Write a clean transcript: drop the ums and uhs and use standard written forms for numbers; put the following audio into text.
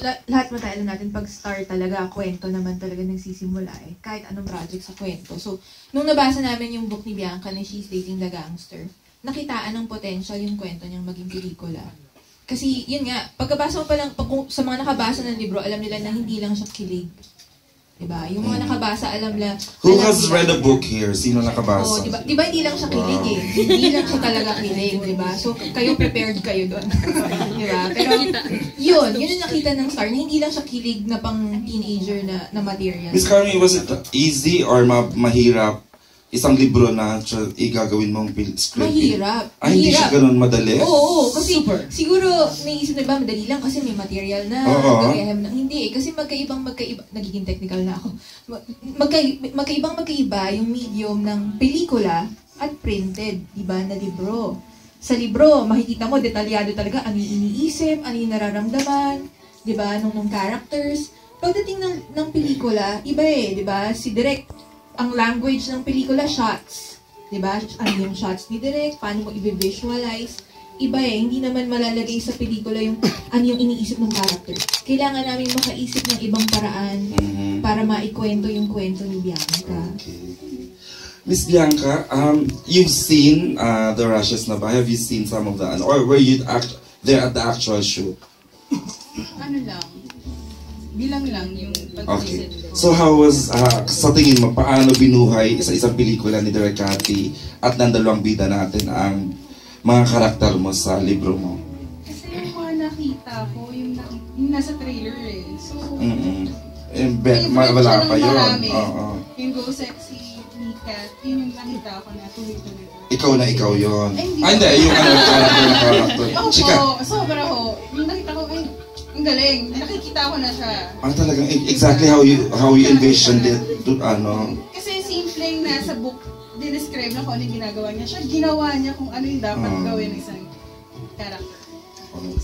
lahat mo tayo alam natin, pag star talaga, kwento naman talaga nagsisimula eh. Kahit anong project sa kwento. So, nung nabasa namin yung book ni Bianca na She's Dating the Gangster, nakitaan ng potential yung kwento niyang maging pelikula. Kasi, yun nga, pagkabasa mo pa lang, sa mga nakabasa ng libro, alam nila na hindi lang siya kilig. Diba? Yung mga nakabasa, alam nila... Who has read a book here? Sino nakabasa? Oh, diba hindi lang siya kilig eh. Hindi lang siya talaga kilig, diba? So, kayo prepared kayo doon. Diba? Pero, yun yung nakita ng star, na hindi lang siya kilig na pang teenager na material. Miss Carmi, was it easy or mahirap isang libro na igagawin mong script? Mahirap. Ay, hindi siya ganun madali? Oo, kasi siguro naisip na ba, madali lang kasi may material na. Hindi eh, kasi magkaiba, nagiging technical na ako. Magkaiba yung medium ng pelikula at printed, diba, na libro. Sa libro, makikita mo, detalyado talaga, ano yung iniisip, ano yung nararamdaman, diba, nung characters. Pagdating ng pelikula, iba eh, diba, si Direk, ang language ng pelikula, shots. Diba? Ano yung shots ni Direk? Paano mo i-visualize? Iba eh. Hindi naman malalagay sa pelikula yung ano yung iniisip ng character. Kailangan namin makaisip ng ibang paraan para maikwento yung kwento ni Bianca. Okay. Miss Bianca, you've seen The Rushes na ba? Have you seen some of the... Or were you there at the actual shoot? Ano lang? Bilang lang yung okay. So how was, sa tingin mo, paano binuhay isang pelikula ni Direk Cathy at ng dalawang bida natin ang mga karakter mo sa libro mo? Kasi yung mga nakita ko, yung nasa trailer eh. So, wala pa yun. Yung Go Sexy ni Kat, yun yung nakita ko na tuloy-tuloy. Ikaw na ikaw yun. Ay, hindi. Yung character. Oo, sobra ho. Yung nakita ko, ang galing. Nakikita ko na siya. Talagang exactly how you envisioned it to Kasi simpleng nasa book, dinescribe na kung ano yung ginagawa niya. Siya, ginawa niya kung ano yung dapat gawin ng isang character.